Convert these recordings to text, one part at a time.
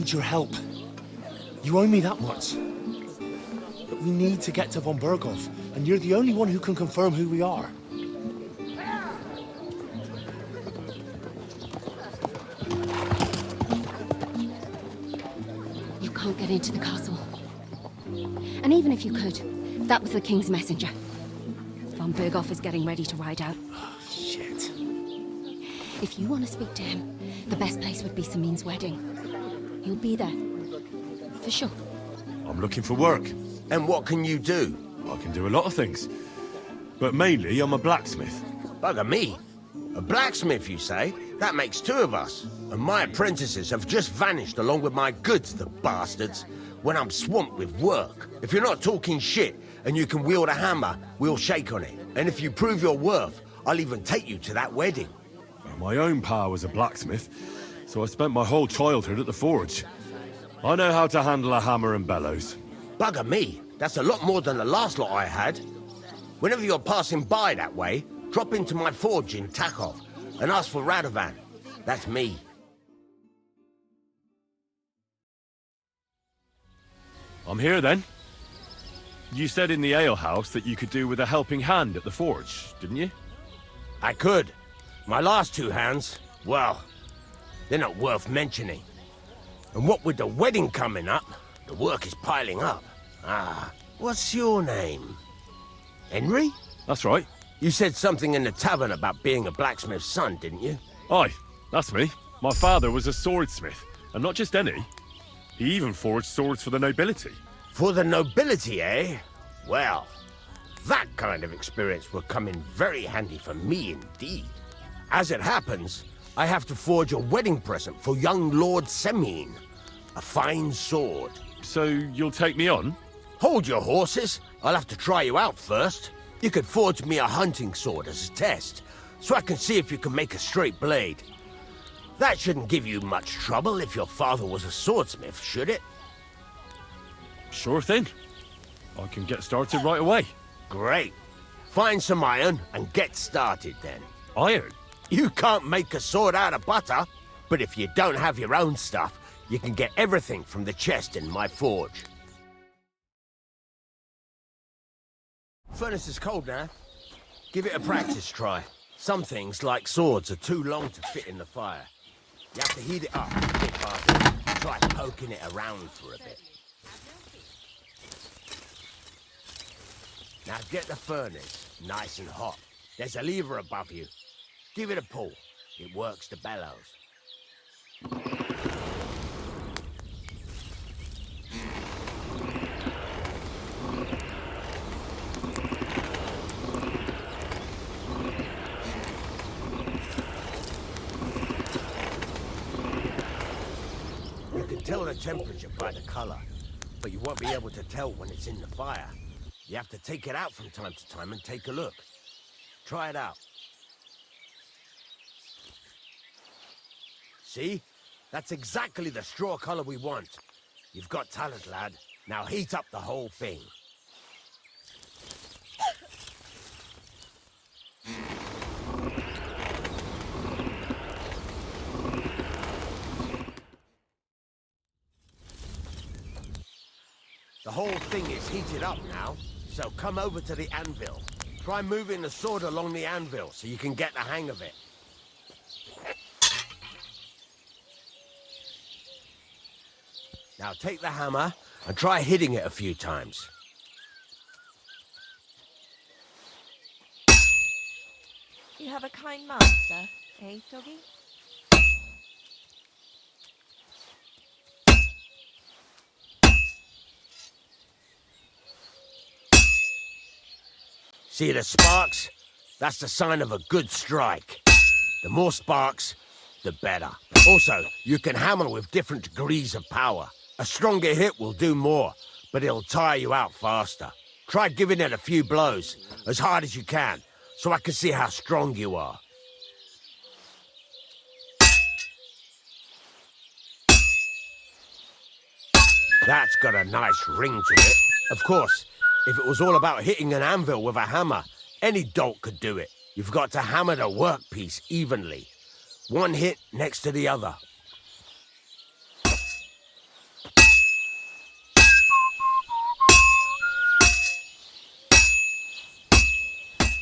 need your help. You owe me that much. But we need to get to von Bergow, and you're the only one who can confirm who we are. You can't get into the castle. And even if you could, that was the King's messenger. Von Bergow is getting ready to ride out. Oh, shit. If you want to speak to him, the best place would be Semine's wedding. He'll be there. For sure. I'm looking for work. And what can you do? I can do a lot of things. But mainly, I'm a blacksmith. Bugger me. A blacksmith, you say? That makes two of us. And my apprentices have just vanished along with my goods, the bastards. When I'm swamped with work. If you're not talking shit and you can wield a hammer, we'll shake on it. And if you prove your worth, I'll even take you to that wedding. Well, my own pa was a blacksmith, so I spent my whole childhood at the forge. I know how to handle a hammer and bellows. Bugger me. That's a lot more than the last lot I had. Whenever you're passing by that way, drop into my forge in Takov and ask for Radovan. That's me. I'm here then. You said in the alehouse that you could do with a helping hand at the forge, didn't you? I could. My last two hands, well, they're not worth mentioning. And what with the wedding coming up, the work is piling up. Ah, what's your name? Henry? That's right. You said something in the tavern about being a blacksmith's son, didn't you? Aye, that's me. My father was a swordsmith, and not just any. He even forged swords for the nobility. For the nobility, eh? Well, that kind of experience will come in very handy for me indeed. As it happens, I have to forge a wedding present for young Lord Semine. A fine sword. So you'll take me on? Hold your horses. I'll have to try you out first. You could forge me a hunting sword as a test, so I can see if you can make a straight blade. That shouldn't give you much trouble if your father was a swordsmith, should it? Sure thing. I can get started right away. Great. Find some iron and get started then. Iron? You can't make a sword out of butter, but if you don't have your own stuff, you can get everything from the chest in my forge. Furnace is cold now. Give it a practice try. Some things, like swords, are too long to fit in the fire. You have to heat it up a bit faster. Try poking it around for a bit. Now get the furnace nice and hot. There's a lever above you. Give it a pull. It works the bellows. You can tell the temperature by the color, but you won't be able to tell when it's in the fire. You have to take it out from time to time and take a look. Try it out. See? That's exactly the straw color we want. You've got talent, lad. Now heat up the whole thing. The whole thing is heated up now, so come over to the anvil. Try moving the sword along the anvil so you can get the hang of it. Now take the hammer and try hitting it a few times. You have a kind master, eh, doggy? See the sparks? That's the sign of a good strike. The more sparks, the better. Also, you can hammer with different degrees of power. A stronger hit will do more, but it'll tire you out faster. Try giving it a few blows, as hard as you can, so I can see how strong you are. That's got a nice ring to it. Of course, if it was all about hitting an anvil with a hammer, any dolt could do it. You've got to hammer the workpiece evenly. One hit next to the other.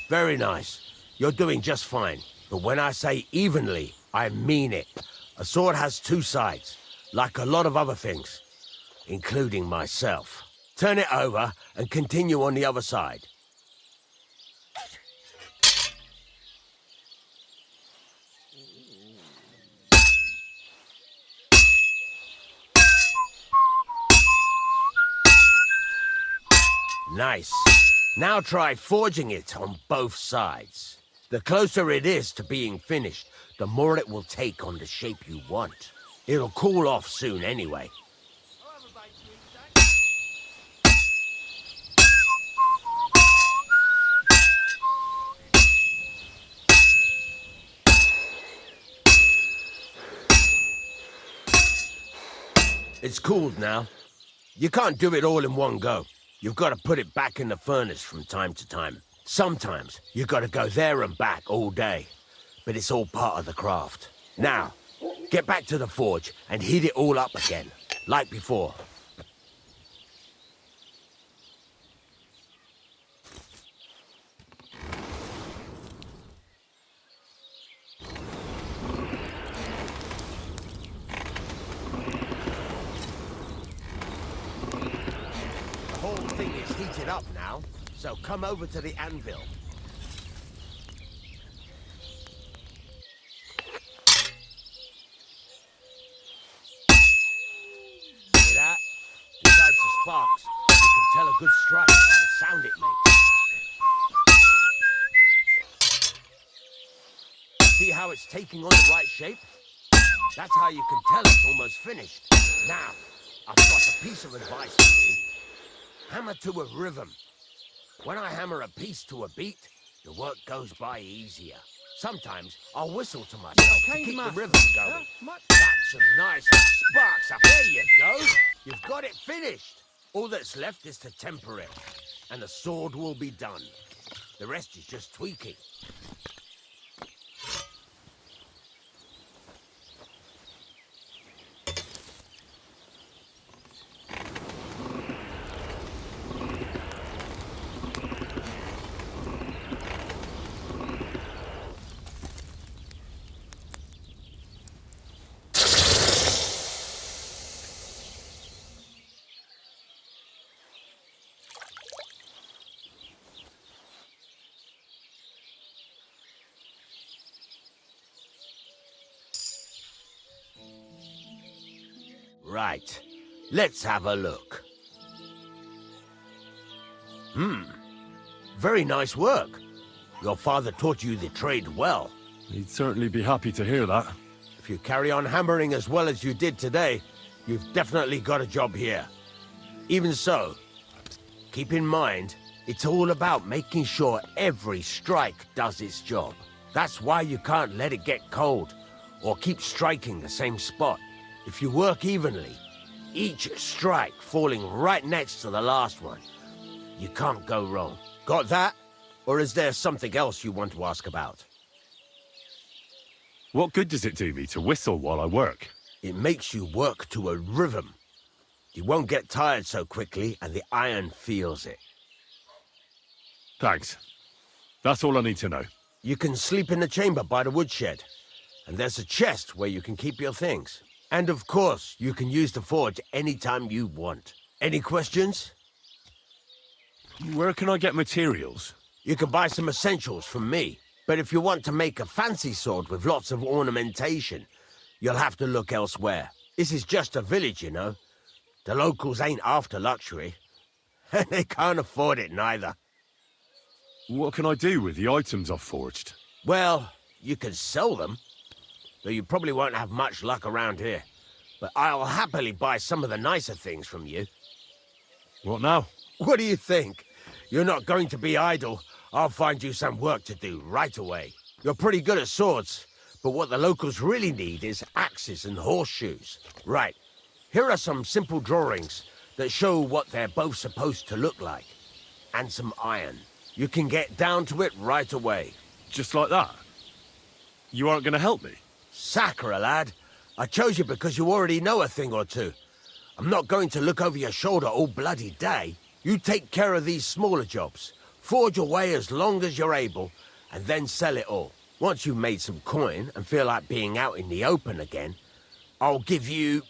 Very nice. You're doing just fine. But when I say evenly, I mean it. A sword has two sides, like a lot of other things, including myself. Turn it over and continue on the other side. Nice. Now try forging it on both sides. The closer it is to being finished, the more it will take on the shape you want. It'll cool off soon anyway. It's cooled now. You can't do it all in one go. You've got to put it back in the furnace from time to time. Sometimes you've got to go there and back all day. But it's all part of the craft. Now, get back to the forge and heat it all up again, like before. The whole thing is heated up now, so come over to the anvil. See that? Besides the sparks, you can tell a good strike by the sound it makes. See how it's taking on the right shape? That's how you can tell it's almost finished. Now, I've got a piece of advice for you. Hammer to a rhythm. When I hammer a piece to a beat, the work goes by easier. Sometimes I'll whistle to myself to keep the rhythm going. That's some nice sparks up. There you go. You've got it finished. All that's left is to temper it, and the sword will be done. The rest is just tweaking. Right, let's have a look. Very nice work. Your father taught you the trade well. He'd certainly be happy to hear that. If you carry on hammering as well as you did today, you've definitely got a job here. Even so, keep in mind, it's all about making sure every strike does its job. That's why you can't let it get cold, or keep striking the same spot. If you work evenly, each strike falling right next to the last one, you can't go wrong. Got that? Or is there something else you want to ask about? What good does it do me to whistle while I work? It makes you work to a rhythm. You won't get tired so quickly, and the iron feels it. Thanks. That's all I need to know. You can sleep in the chamber by the woodshed, and there's a chest where you can keep your things. And of course, you can use the forge anytime you want. Any questions? Where can I get materials? You can buy some essentials from me. But if you want to make a fancy sword with lots of ornamentation, you'll have to look elsewhere. This is just a village, you know. The locals ain't after luxury. And they can't afford it neither. What can I do with the items I've forged? Well, you can sell them. Though you probably won't have much luck around here. But I'll happily buy some of the nicer things from you. What now? What do you think? You're not going to be idle. I'll find you some work to do right away. You're pretty good at swords, but what the locals really need is axes and horseshoes. Right, here are some simple drawings that show what they're both supposed to look like. And some iron. You can get down to it right away. Just like that? You aren't going to help me? Sacre, lad. I chose you because you already know a thing or two. I'm not going to look over your shoulder all bloody day. You take care of these smaller jobs. Forge away as long as you're able, and then sell it all. Once you've made some coin and feel like being out in the open again, I'll give you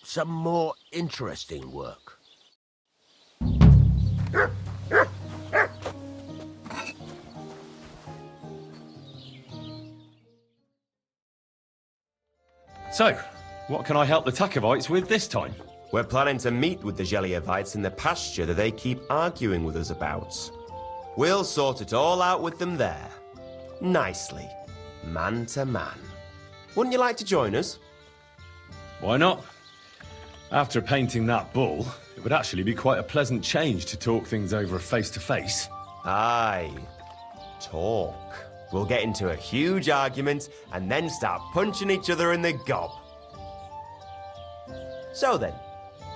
some more interesting work. So, what can I help the Treskowitz with this time? We're planning to meet with the Geliovites in the pasture that they keep arguing with us about. We'll sort it all out with them there. Nicely. Man to man. Wouldn't you like to join us? Why not? After painting that bull, it would actually be quite a pleasant change to talk things over face to face. Aye. Talk. We'll get into a huge argument and then start punching each other in the gob. So then,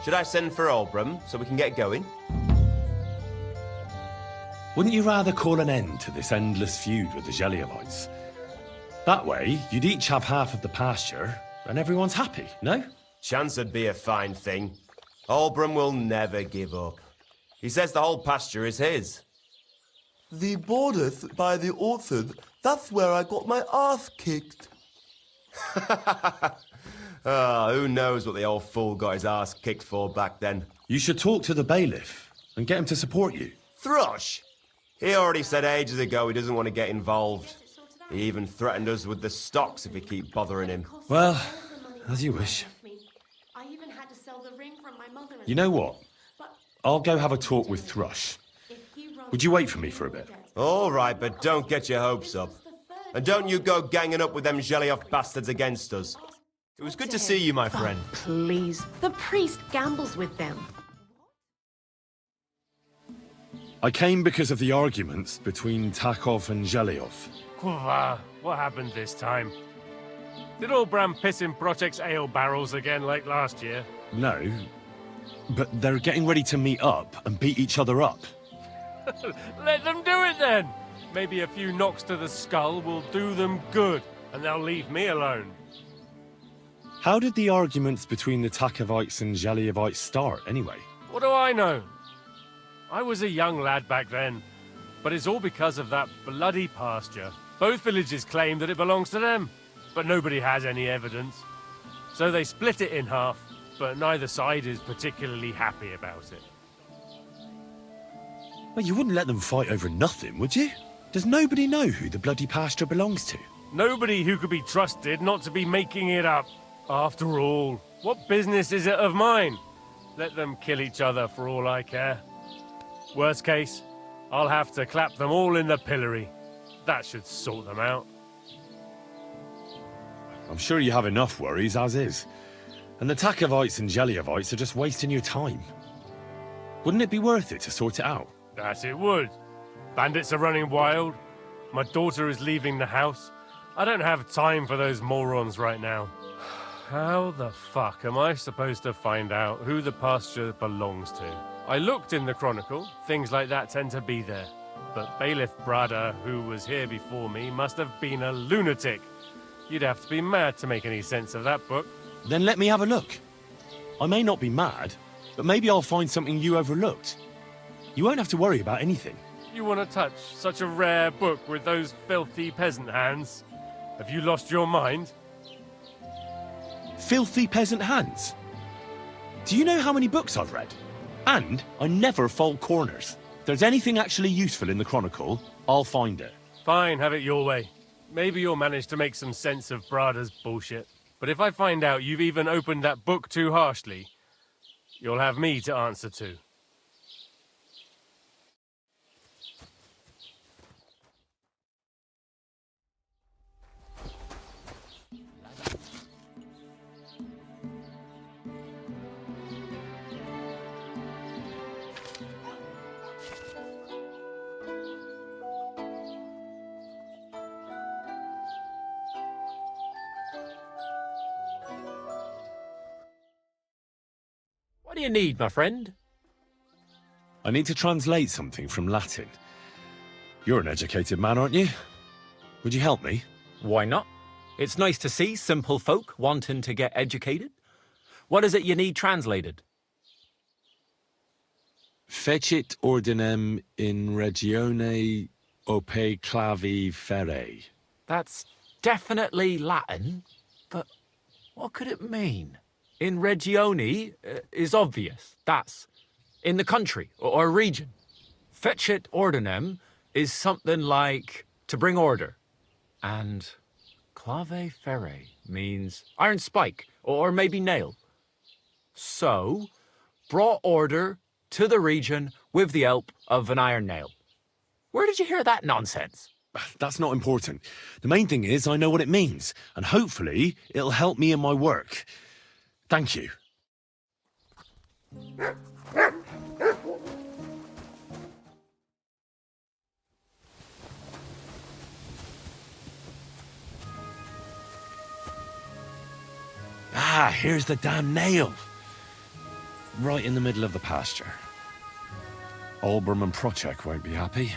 should I send for Olbram so we can get going? Wouldn't you rather call an end to this endless feud with the Geliovites? That way, you'd each have half of the pasture, and everyone's happy, no? Chance would be a fine thing. Olbram will never give up. He says the whole pasture is his. The borders by the orchard, that's where I got my ass kicked. Who knows what the old fool got his ass kicked for back then. You should talk to the bailiff and get him to support you. Thrush! He already said ages ago he doesn't want to get involved. He even threatened us with the stocks if we keep bothering him. Well, as you wish. You know what? I'll go have a talk with Thrush. Would you wait for me for a bit? All right, but don't get your hopes up. And don't you go ganging up with them Gelioff bastards against us. It was good to see you, my friend. Please. The priest gambles with them. I came because of the arguments between Takov and Gelioff. What happened this time? Did Olbram piss in Project's ale barrels again like last year? No, but they're getting ready to meet up and beat each other up. Let them do it then! Maybe a few knocks to the skull will do them good, and they'll leave me alone. How did the arguments between the Treskowitz and Geliovites start, anyway? What do I know? I was a young lad back then, but it's all because of that bloody pasture. Both villages claim that it belongs to them, but nobody has any evidence. So they split it in half, but neither side is particularly happy about it. Well, you wouldn't let them fight over nothing, would you? Does nobody know who the bloody pasture belongs to? Nobody who could be trusted not to be making it up. After all, what business is it of mine? Let them kill each other for all I care. Worst case, I'll have to clap them all in the pillory. That should sort them out. I'm sure you have enough worries as is. And the Treskowitz and Geliovites are just wasting your time. Wouldn't it be worth it to sort it out? That it would. Bandits are running wild. My daughter is leaving the house. I don't have time for those morons right now. How the fuck am I supposed to find out who the pasture belongs to? I looked in the Chronicle. Things like that tend to be there. But Bailiff Brada, who was here before me, must have been a lunatic. You'd have to be mad to make any sense of that book. Then let me have a look. I may not be mad, but maybe I'll find something you overlooked. You won't have to worry about anything. You want to touch such a rare book with those filthy peasant hands? Have you lost your mind? Filthy peasant hands? Do you know how many books I've read? And I never fold corners. If there's anything actually useful in the Chronicle, I'll find it. Fine, have it your way. Maybe you'll manage to make some sense of Brada's bullshit. But if I find out you've even opened that book too harshly, you'll have me to answer to. What do you need, my friend? I need to translate something from Latin. You're an educated man, aren't you? Would you help me? Why not? It's nice to see simple folk wanting to get educated. What is it you need translated? Fecit ordinem in regione ope clavi ferre. That's definitely Latin, but what could it mean? In regione is obvious. That's in the country or region. Fecit ordinem is something like to bring order. And clave ferre means iron spike or maybe nail. So, brought order to the region with the help of an iron nail. Where did you hear that nonsense? That's not important. The main thing is I know what it means, and hopefully it'll help me in my work. Thank you. Ah, here's the damn nail. Right in the middle of the pasture. Olbram and Procek won't be happy.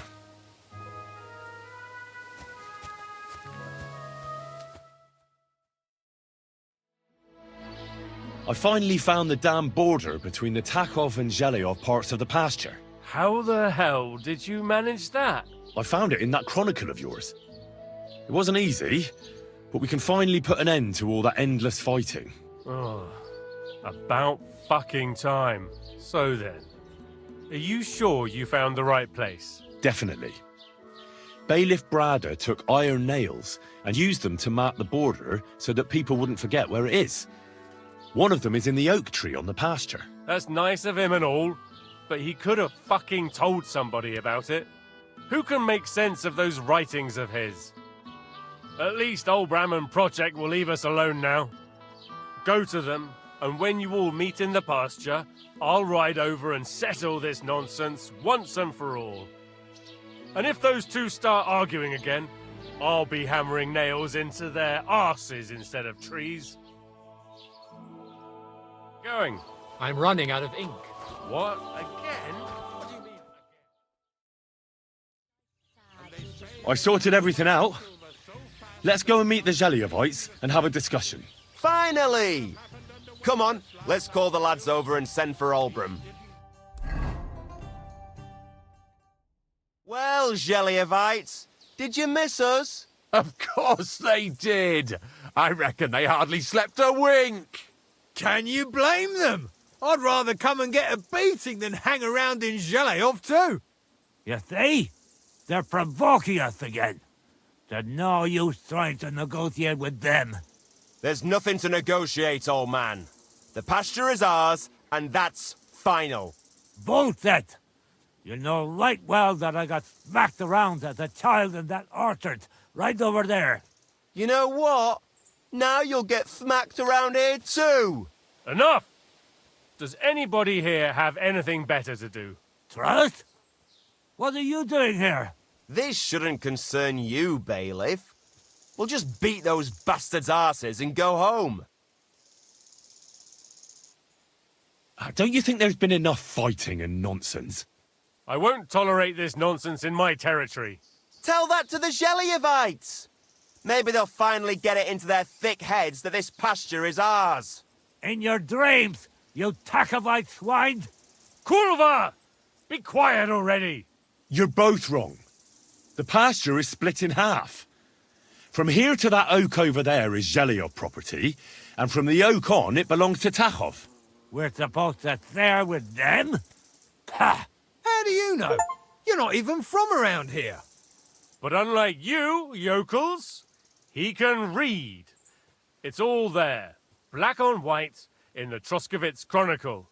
I finally found the damn border between the Takov and Zhelyov parts of the pasture. How the hell did you manage that? I found it in that chronicle of yours. It wasn't easy, but we can finally put an end to all that endless fighting. Oh, about fucking time. So then, are you sure you found the right place? Definitely. Bailiff Brada took iron nails and used them to mark the border so that people wouldn't forget where it is. One of them is in the oak tree on the pasture. That's nice of him and all, but he could have fucking told somebody about it. Who can make sense of those writings of his? At least Olbram and Procek will leave us alone now. Go to them, and when you all meet in the pasture, I'll ride over and settle this nonsense once and for all. And if those two start arguing again, I'll be hammering nails into their arses instead of trees. Going. I'm running out of ink. What? Again? What do you mean again? I sorted everything out. Let's go and meet the Zhelyevites and have a discussion. Finally! Come on, let's call the lads over and send for Olbram. Well, Zhelyevites, did you miss us? Of course they did. I reckon they hardly slept a wink. Can you blame them? I'd rather come and get a beating than hang around in Zhelyov too. You see? They're provoking us again. There's no use trying to negotiate with them. There's nothing to negotiate, old man. The pasture is ours, and that's final. Bullshit! You know right well that I got smacked around as a child in that orchard, right over there. You know what? Now you'll get smacked around here too. Enough! Does anybody here have anything better to do? Trust? What are you doing here? This shouldn't concern you, Bailiff. We'll just beat those bastards' arses and go home. Don't you think there's been enough fighting and nonsense? I won't tolerate this nonsense in my territory. Tell that to the Zhelyevites. Maybe they'll finally get it into their thick heads that this pasture is ours. In your dreams, you Takovite swine! Kulva! Be quiet already! You're both wrong. The pasture is split in half. From here to that oak over there is Zhelyov property, and from the oak on, it belongs to Takhov. We're supposed to share with them? Ha! How do you know? You're not even from around here. But unlike you, yokels, he can read. It's all there, black on white, in the Treskowitz Chronicle.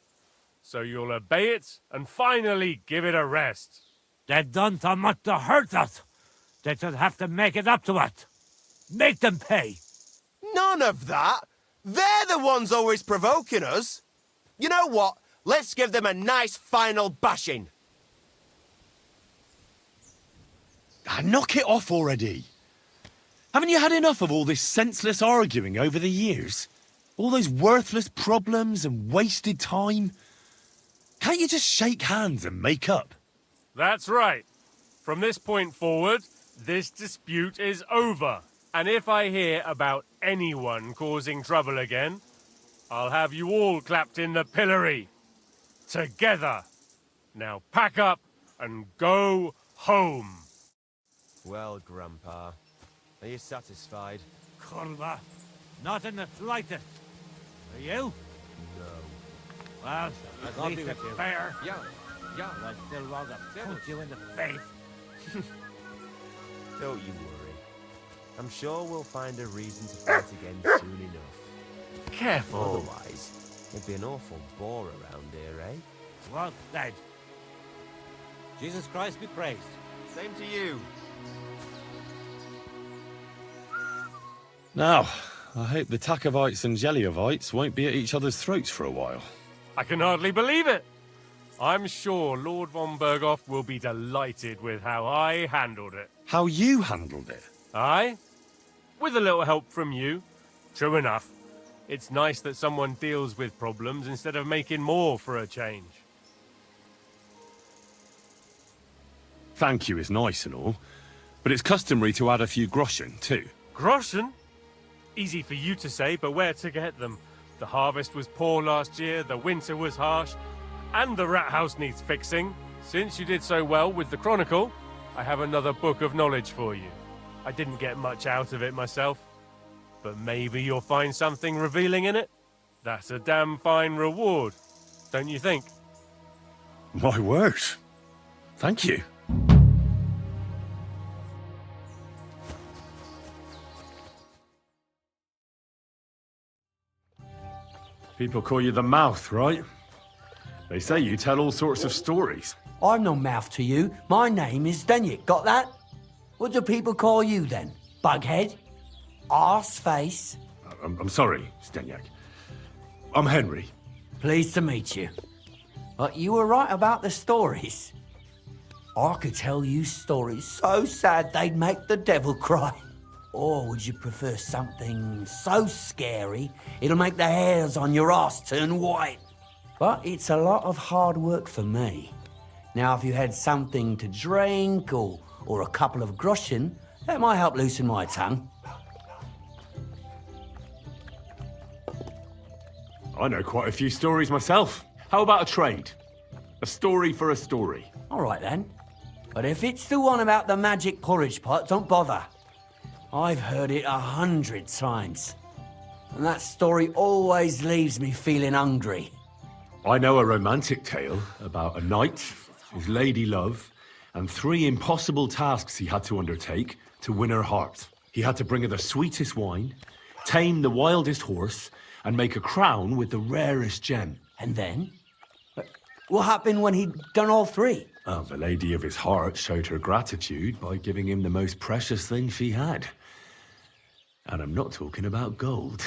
So you'll obey it and finally give it a rest. They've done so much to hurt us. They should have to make it up to us. Make them pay. None of that. They're the ones always provoking us. You know what? Let's give them a nice final bashing. Knock it off already. Haven't you had enough of all this senseless arguing over the years? All those worthless problems and wasted time? Can't you just shake hands and make up? That's right. From this point forward, this dispute is over. And if I hear about anyone causing trouble again, I'll have you all clapped in the pillory. Together. Now pack up and go home. Well, Grandpa, are you satisfied? Kurva, not in the slightest. Are you? No. Well, at least it's fair. Yeah. But I'd still rather punch you in the face. Don't you worry. I'm sure we'll find a reason to fight again soon enough. Careful. Otherwise, it'd be an awful bore around here, eh? Well said. Jesus Christ be praised. Same to you. Now, I hope the Takovites and Jeliovites won't be at each other's throats for a while. I can hardly believe it. I'm sure Lord von Bergow will be delighted with how I handled it. How you handled it? Aye? With a little help from you. True enough. It's nice that someone deals with problems instead of making more for a change. Thank you is nice and all, but it's customary to add a few groschen, too. Groschen? Easy for you to say, but where to get them? The harvest was poor last year, the winter was harsh, and the rat house needs fixing. Since you did so well with the Chronicle, I have another book of knowledge for you. I didn't get much out of it myself, but maybe you'll find something revealing in it. That's a damn fine reward, don't you think? My word. Thank you. People call you the mouth, right? They say you tell all sorts of stories. I'm no mouth to you. My name is Denyek. Got that? What do people call you then? Bughead? Arseface? I'm sorry, Stenyak. I'm Henry. Pleased to meet you. But you were right about the stories. I could tell you stories so sad they'd make the devil cry. Or would you prefer something so scary it'll make the hairs on your ass turn white? But it's a lot of hard work for me. Now, if you had something to drink or a couple of groschen, that might help loosen my tongue. I know quite a few stories myself. How about a trade? A story for a story. All right, then. But if it's the one about the magic porridge pot, don't bother. I've heard it 100 times. And that story always leaves me feeling hungry. I know a romantic tale about a knight, his lady love, and 3 impossible tasks he had to undertake to win her heart. He had to bring her the sweetest wine, tame the wildest horse, and make a crown with the rarest gem. And then? What happened when he'd done all 3? Well, the lady of his heart showed her gratitude by giving him the most precious thing she had. And I'm not talking about gold.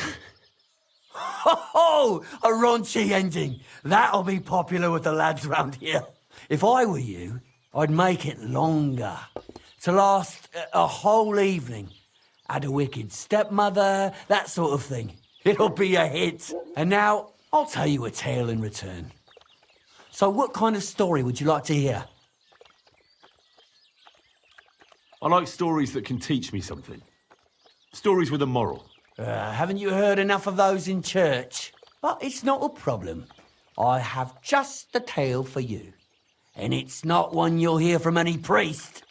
Ho! A raunchy ending. That'll be popular with the lads round here. If I were you, I'd make it longer. To last a whole evening. Add a wicked stepmother, that sort of thing. It'll be a hit. And now, I'll tell you a tale in return. So what kind of story would you like to hear? I like stories that can teach me something. Stories with a moral. Haven't you heard enough of those in church? But it's not a problem. I have just the tale for you. And it's not one you'll hear from any priest.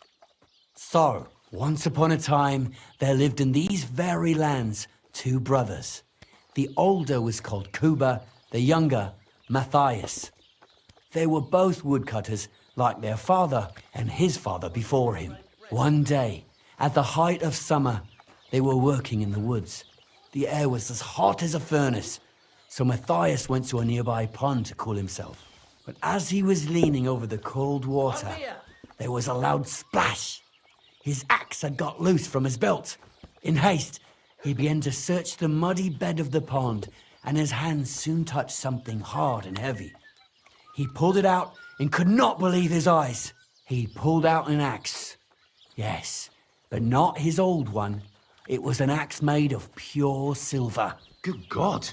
So, once upon a time, there lived in these very lands 2 brothers. The older was called Kuba, the younger, Matthias. They were both woodcutters, like their father and his father before him. One day, at the height of summer, they were working in the woods. The air was as hot as a furnace, so Matthias went to a nearby pond to cool himself. But as he was leaning over the cold water, there was a loud splash. His axe had got loose from his belt. In haste, he began to search the muddy bed of the pond, and his hands soon touched something hard and heavy. He pulled it out and could not believe his eyes. He pulled out an axe. Yes, but not his old one. It was an axe made of pure silver. Good God.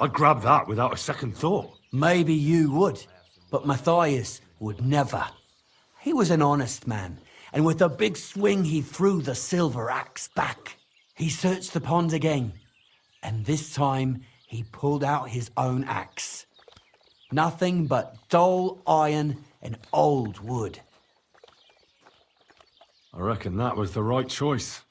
I'd grab that without a second thought. Maybe you would, but Matthias would never. He was an honest man, and with a big swing he threw the silver axe back. He searched the pond again, and this time he pulled out his own axe. Nothing but dull iron and old wood. I reckon that was the right choice.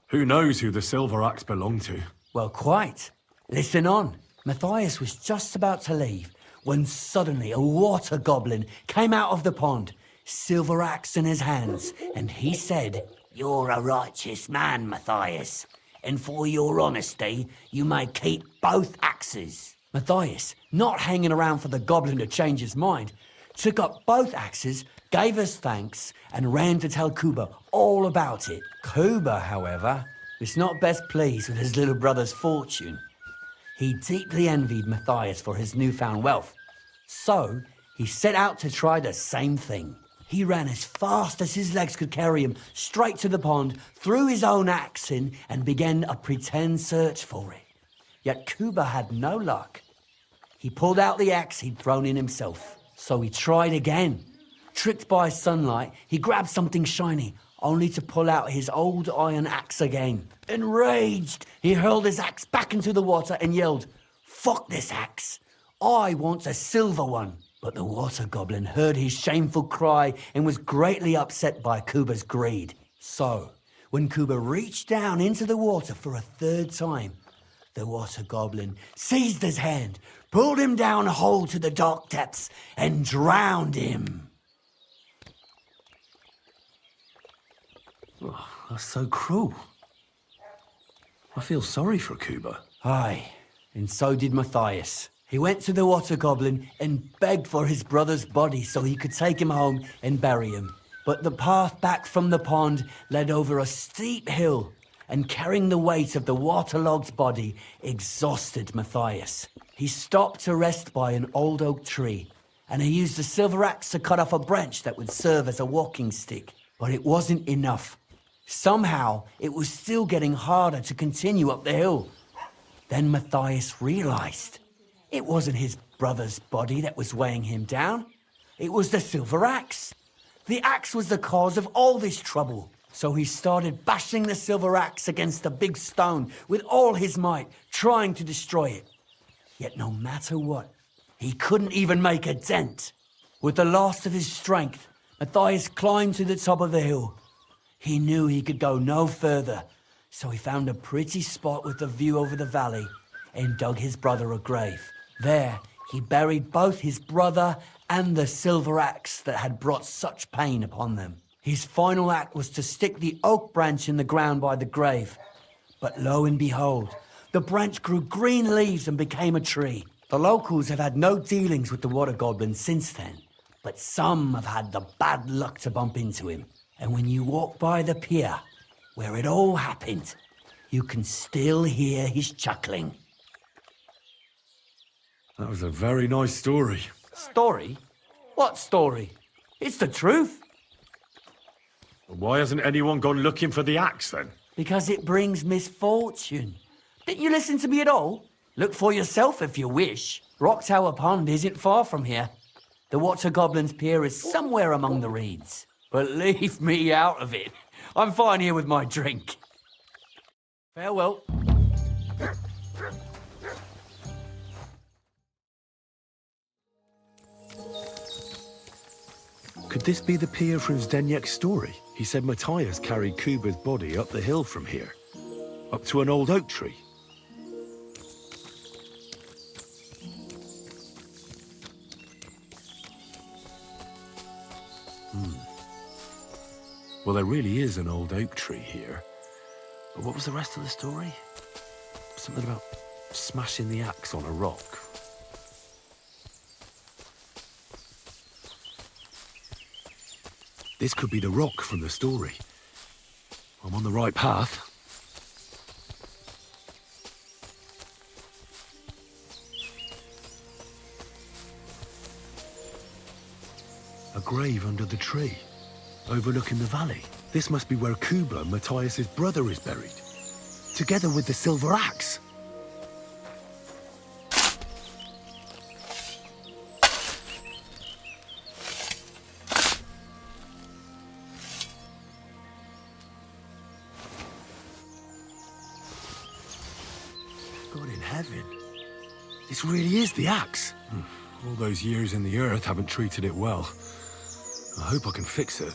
Who knows who the silver axe belonged to? Well, quite. Listen on. Matthias was just about to leave when suddenly a water goblin came out of the pond, silver axe in his hands, and he said, "You're a righteous man, Matthias, and for your honesty, you may keep both axes." Matthias, not hanging around for the goblin to change his mind, took up both axes, gave us thanks, and ran to tell Kuba all about it. Kuba, however, was not best pleased with his little brother's fortune. He deeply envied Matthias for his newfound wealth, so he set out to try the same thing. He ran as fast as his legs could carry him straight to the pond, threw his own axe in, and began a pretend search for it. Yet Kuba had no luck. He pulled out the axe he'd thrown in himself, so he tried again. Tricked by sunlight, he grabbed something shiny, only to pull out his old iron axe again. Enraged, he hurled his axe back into the water and yelled, "Fuck this axe! I want a silver one!" But the water goblin heard his shameful cry and was greatly upset by Kuba's greed. So, when Kuba reached down into the water for a third time, the water goblin seized his hand, pulled him down a hole to the dark depths, and drowned him. Oh, that's so cruel. I feel sorry for Kuba. Aye, and so did Matthias. He went to the water goblin and begged for his brother's body so he could take him home and bury him. But the path back from the pond led over a steep hill, and carrying the weight of the waterlogged body exhausted Matthias. He stopped to rest by an old oak tree, and he used a silver axe to cut off a branch that would serve as a walking stick. But it wasn't enough. Somehow, it was still getting harder to continue up the hill. Then Matthias realized it wasn't his brother's body that was weighing him down. It was the silver axe. The axe was the cause of all this trouble. So he started bashing the silver axe against a big stone with all his might, trying to destroy it. Yet no matter what, he couldn't even make a dent. With the last of his strength, Matthias climbed to the top of the hill. He knew he could go no further, so he found a pretty spot with a view over the valley and dug his brother a grave. There, he buried both his brother and the silver axe that had brought such pain upon them. His final act was to stick the oak branch in the ground by the grave. But lo and behold, the branch grew green leaves and became a tree. The locals have had no dealings with the water goblin since then, but some have had the bad luck to bump into him. And when you walk by the pier, where it all happened, you can still hear his chuckling. That was a very nice story. Story? What story? It's the truth. Why hasn't anyone gone looking for the axe then? Because it brings misfortune. Didn't you listen to me at all? Look for yourself if you wish. Rock Tower Pond isn't far from here. The Water Goblin's pier is somewhere among the reeds. But leave me out of it. I'm fine here with my drink. Farewell. Could this be the pier from Zdeněk's story? He said Matthias carried Kuba's body up the hill from here, up to an old oak tree. Well, there really is an old oak tree here. But what was the rest of the story? Something about smashing the axe on a rock. This could be the rock from the story. I'm on the right path. A grave under the tree, overlooking the valley. This must be where Kuba, Matthias's brother, is buried, together with the silver axe. God in heaven. This really is the axe. All those years in the earth haven't treated it well. I hope I can fix it.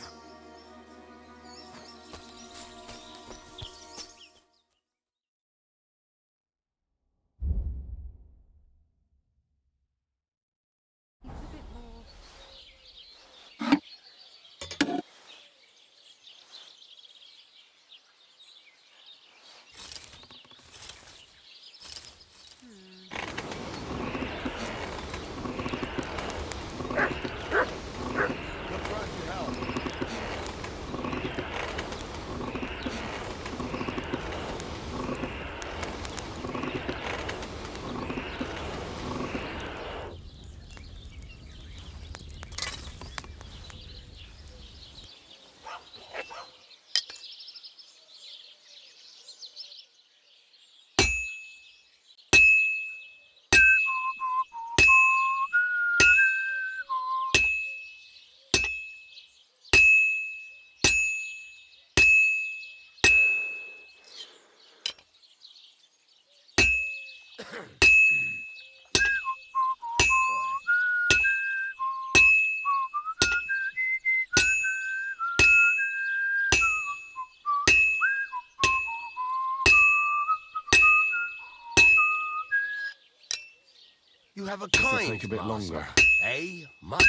You have a This'll kind take a bit master, longer. eh, mutt?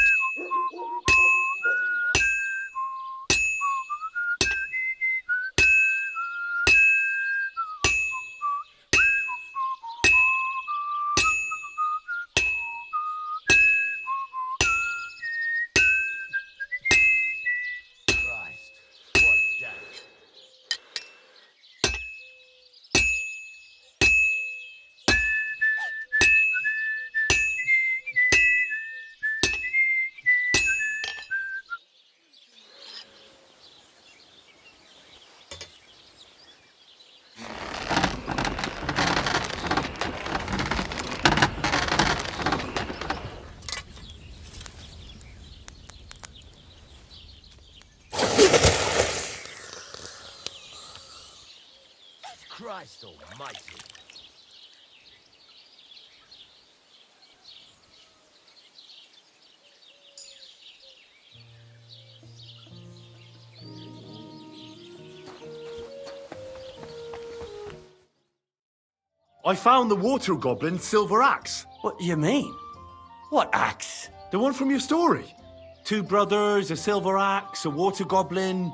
Christ, what a day. Christ almighty. I found the water goblin's silver axe. What do you mean? What axe? The one from your story. 2 brothers, a silver axe, a water goblin.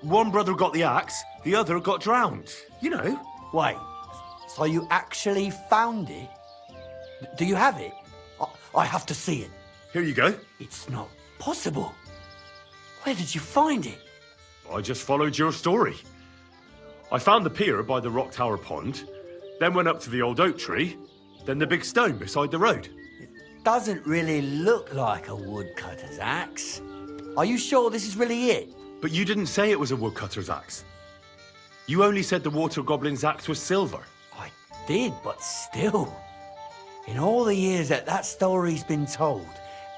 One brother got the axe, the other got drowned. You know. Wait, so you actually found it? Do you have it? I have to see it. Here you go. It's not possible. Where did you find it? I just followed your story. I found the pier by the rock tower pond, then went up to the old oak tree, then the big stone beside the road. Doesn't really look like a woodcutter's axe. Are you sure this is really it? But you didn't say it was a woodcutter's axe. You only said the water goblin's axe was silver. I did, but still. In all the years that story's been told,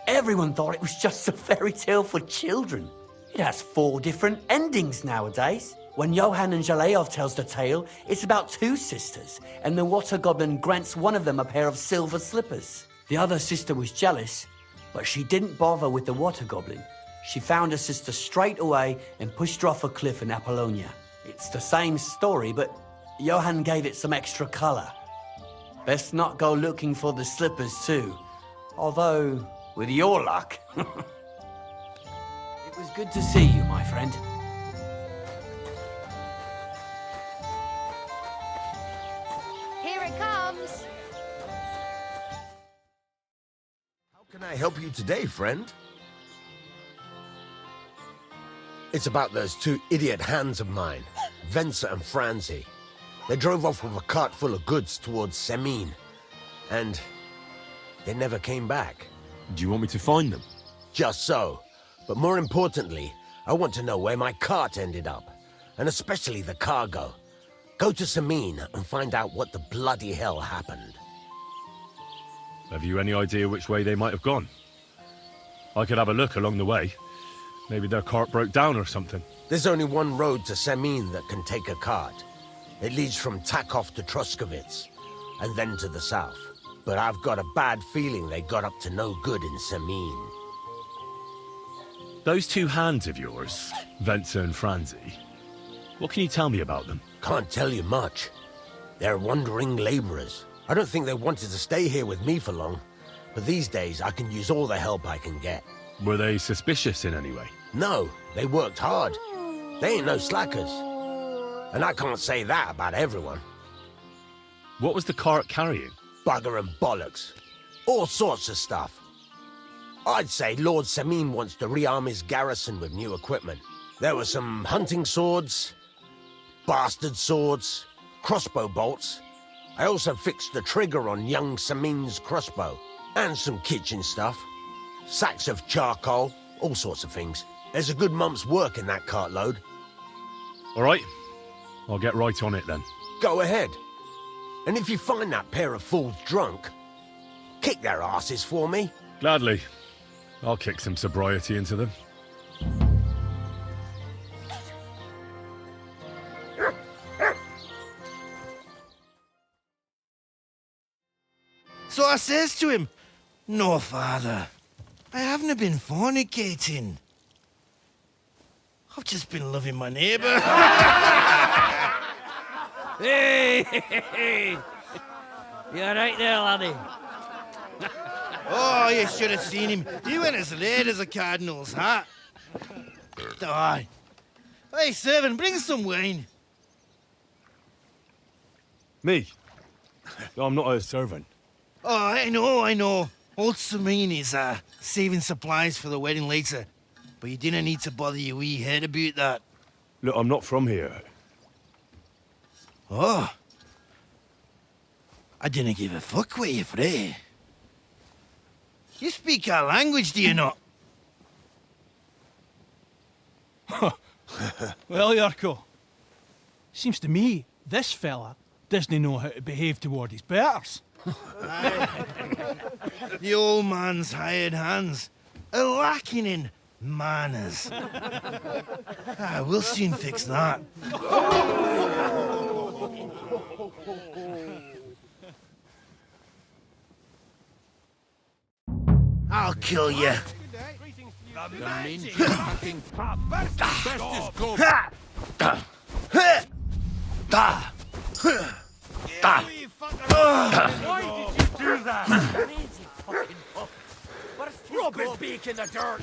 everyone thought it was just a fairy tale for children. It has 4 different endings nowadays. When Johann and Jaleov tells the tale, it's about 2 sisters, and the water goblin grants one of them a pair of silver slippers. The other sister was jealous, but she didn't bother with the water goblin. She found her sister straight away and pushed her off a cliff in Apollonia. It's the same story, but Johann gave it some extra colour. Best not go looking for the slippers too. Although, with your luck... It was good to see you, my friend. Here it comes! How can I help you today, friend? It's about those 2 idiot hands of mine, Venser and Franzi. They drove off with a cart full of goods towards Semine, and they never came back. Do you want me to find them? Just so. But more importantly, I want to know where my cart ended up, and especially the cargo. Go to Semine and find out what the bloody hell happened. Have you any idea which way they might have gone? I could have a look along the way. Maybe their cart broke down or something. There's only one road to Semine that can take a cart. It leads from Takov to Treskowitz, and then to the south. but I've got a bad feeling they got up to no good in Semine. Those two hands of yours, Ventzer and Franzi, what can you tell me about them? Can't tell you much. They're wandering laborers. I don't think they wanted to stay here with me for long, but these days I can use all the help I can get. Were they suspicious in any way? No, they worked hard. They ain't no slackers. And I can't say that about everyone. What was the cart carrying? Bugger and bollocks. All sorts of stuff. I'd say Lord Semine wants to rearm his garrison with new equipment. There were some hunting swords, bastard swords, crossbow bolts. I also fixed the trigger on young Semine's crossbow. And some kitchen stuff. Sacks of charcoal, all sorts of things. There's a good month's work in that cartload. All right. I'll get right on it then. Go ahead. And if you find that pair of fools drunk, kick their asses for me. Gladly. I'll kick some sobriety into them. So I says to him, "No, father, I haven't been fornicating. I've just been loving my neighbour." Hey! You alright there, laddie? Oh, you should have seen him. He went as late as a cardinal's hat. Aye. Hey, servant, bring some wine. Me? I'm not a servant. Oh, I know. Old Semine is saving supplies for the wedding later. But you didn't need to bother your wee head about that. Look, I'm not from here. Oh. I didn't give a fuck where you're from. You speak our language, do you not? Well, Yarko, seems to me this fella doesn't know how to behave toward his betters. The old man's hired hands are lacking in manners. We'll soon fix that. I'll kill you. Why did you do that? Crazy fucking pup. What a rub his beak in the dirt.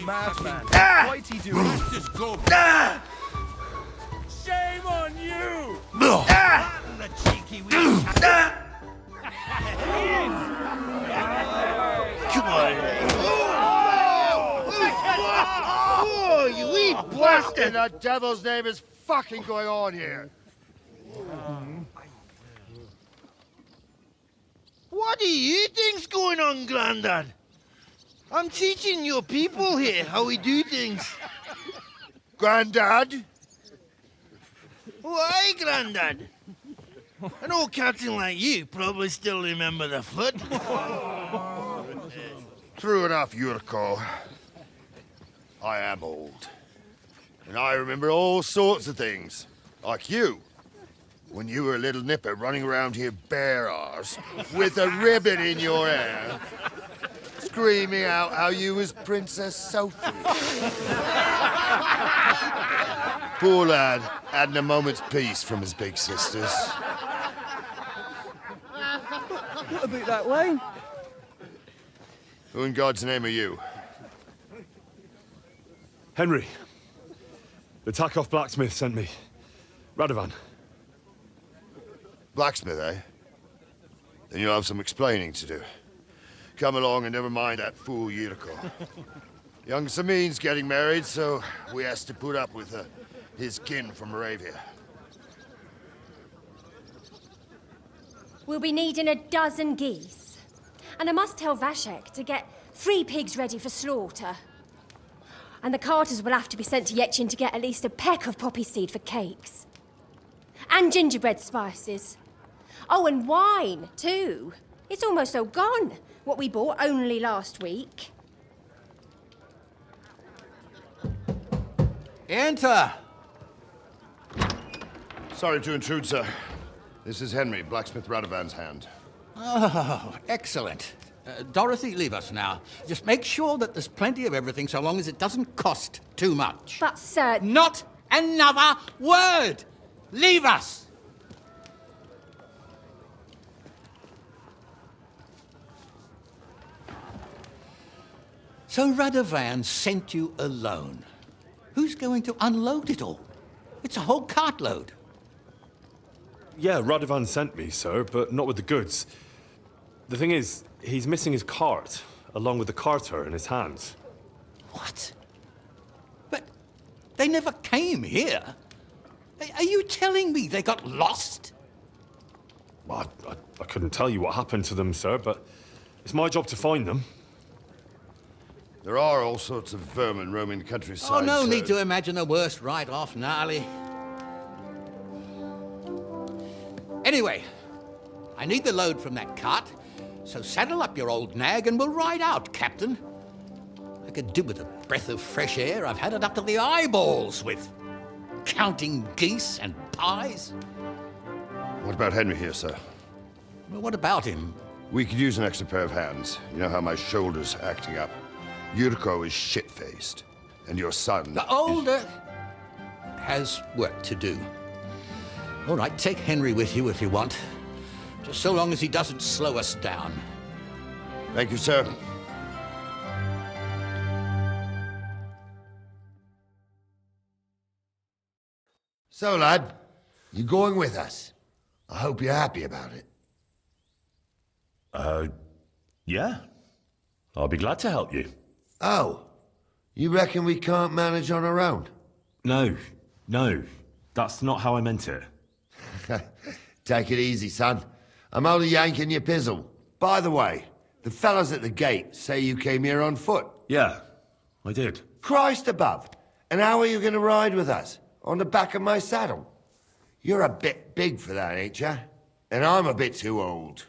Madman. Why'd he do it? Shame on you! The cheeky wee. Come on. Oh, you wee What in the devil's name is fucking going on here? What do you think's going on, Grandad? I'm teaching your people here how we do things. Grandad? Why, Grandad? An old captain like you probably still remember the flood. True enough, Yurko. I am old. And I remember all sorts of things. Like you. When you were a little nipper running around here bare arse, with a ribbon in your hair, screaming out how you was Princess Sophie. Poor lad, hadn't a moment's peace from his big sisters. What about that wine? Who in God's name are you? Henry. The Takeoff Blacksmith sent me. Radovan. Blacksmith, eh? Then you'll have some explaining to do. Come along and never mind that fool Yurko. Young Semine's getting married, so we has to put up with his kin from Moravia. We'll be needing 12 geese. And I must tell Vashek to get 3 pigs ready for slaughter. And the carters will have to be sent to Yetchin to get at least a peck of poppy seed for cakes. And gingerbread spices. Oh, and wine, too. It's almost all gone, what we bought only last week. Enter! Sorry to intrude, sir. This is Henry, Blacksmith Radovan's hand. Oh, excellent. Dorothy, leave us now. Just make sure that there's plenty of everything so long as it doesn't cost too much. But, sir... Not another word! Leave us! So Radovan sent you alone. Who's going to unload it all? It's a whole cartload. Yeah, Radovan sent me, sir, but not with the goods. The thing is, he's missing his cart, along with the carter in his hands. What? But they never came here. Are you telling me they got lost? Well, I couldn't tell you what happened to them, sir, but it's my job to find them. There are all sorts of vermin roaming the countryside. Oh, no sir. need to imagine the worst right off, gnarly. Anyway, I need the load from that cart, so saddle up your old nag and we'll ride out, Captain. I could do with a breath of fresh air. I've had it up to the eyeballs with counting geese and pies. What about Henry here, sir? Well, what about him? We could use an extra pair of hands. You know how my shoulder's acting up. Yurko is shit-faced, and your son... The Olda has work to do. All right, take Henry with you if you want. Just so long as he doesn't slow us down. Thank you, sir. So, lad, you going with us? I hope you're happy about it. Yeah. I'll be glad to help you. Oh, you reckon we can't manage on our own? No, that's not how I meant it. Take it easy, son. I'm only yanking your pizzle. By the way, the fellas at the gate say you came here on foot. Yeah, I did. Christ above! And how are you going to ride with us? On the back of my saddle? You're a bit big for that, ain't ya? And I'm a bit too old.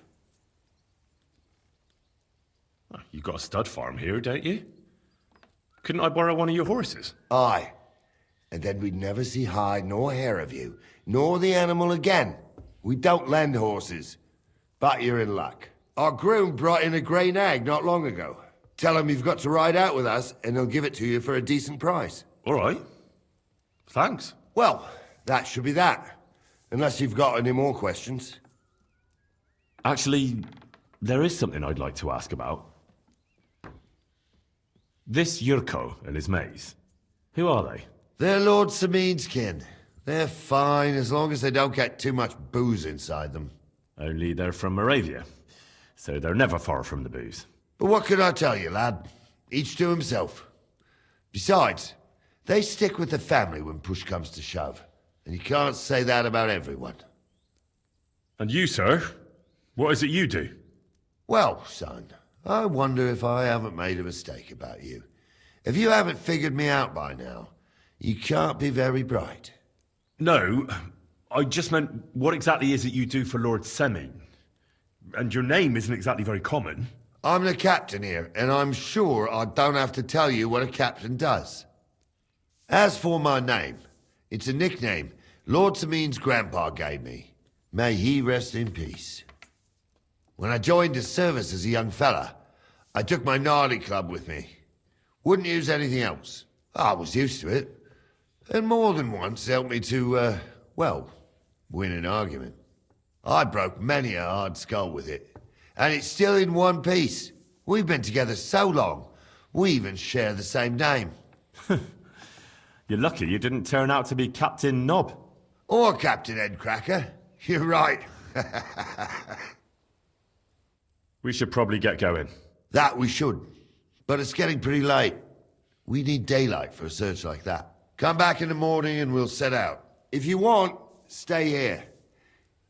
You got a stud farm here, don't you? Couldn't I borrow one of your horses? Aye. And then we'd never see hide nor hair of you, nor the animal again. We don't lend horses. But you're in luck. Our groom brought in a grey nag not long ago. Tell him you've got to ride out with us, and he'll give it to you for a decent price. All right. Thanks. Well, that should be that. Unless you've got any more questions. Actually, there is something I'd like to ask about. This Yurko and his mates, who are they? They're Lord Semine's kin. They're fine as long as they don't get too much booze inside them. Only they're from Moravia, so they're never far from the booze. But what can I tell you, lad? Each to himself. Besides, they stick with the family when push comes to shove. And you can't say that about everyone. And you, sir? What is it you do? Well, son, I wonder if I haven't made a mistake about you. If you haven't figured me out by now, you can't be very bright. No, I just meant, what exactly is it you do for Lord Semine? And your name isn't exactly very common. I'm the captain here, and I'm sure I don't have to tell you what a captain does. As for my name, it's a nickname Lord Semine's grandpa gave me. May he rest in peace. When I joined his service as a young fella, I took my gnarly club with me. Wouldn't use anything else. I was used to it. And more than once helped me to, well, win an argument. I broke many a hard skull with it. And it's still in one piece. We've been together so long, we even share the same name. You're lucky you didn't turn out to be Captain Knob. Or Captain Headcracker. You're right. We should probably get going. That we should. But it's getting pretty late. We need daylight for a search like that. Come back in the morning and we'll set out. If you want, stay here.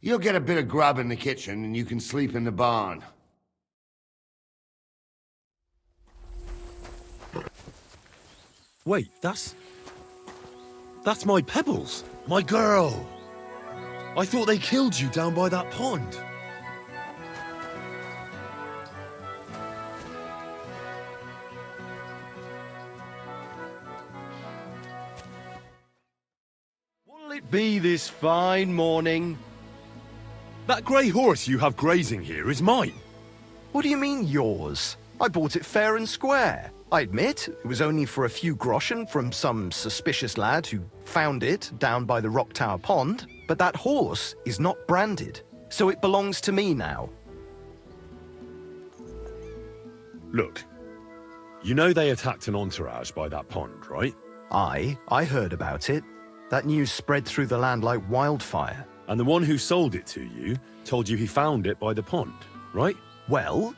You'll get a bit of grub in the kitchen and you can sleep in the barn. Wait, that's my Pebbles, my girl. I thought they killed you down by that pond. What'll it be this fine morning? That grey horse you have grazing here is mine. What do you mean, yours? I bought it fair and square. I admit, it was only for a few groschen from some suspicious lad who found it down by the Rock Tower Pond, but that horse is not branded, so it belongs to me now. Look, you know they attacked an entourage by that pond, right? I heard about it. That news spread through the land like wildfire. And the one who sold it to you told you he found it by the pond, right? Well,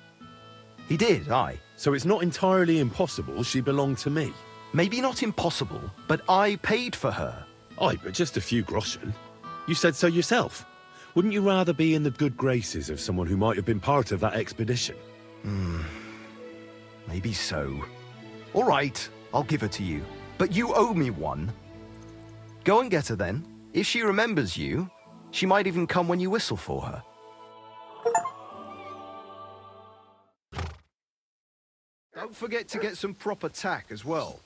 he did, aye. So it's not entirely impossible she belonged to me. Maybe not impossible, but I paid for her. Aye, but just a few groschen. You said so yourself. Wouldn't you rather be in the good graces of someone who might have been part of that expedition? Maybe so. All right, I'll give her to you. But you owe me one. Go and get her then. If she remembers you, she might even come when you whistle for her. Don't forget to get some proper tack as well.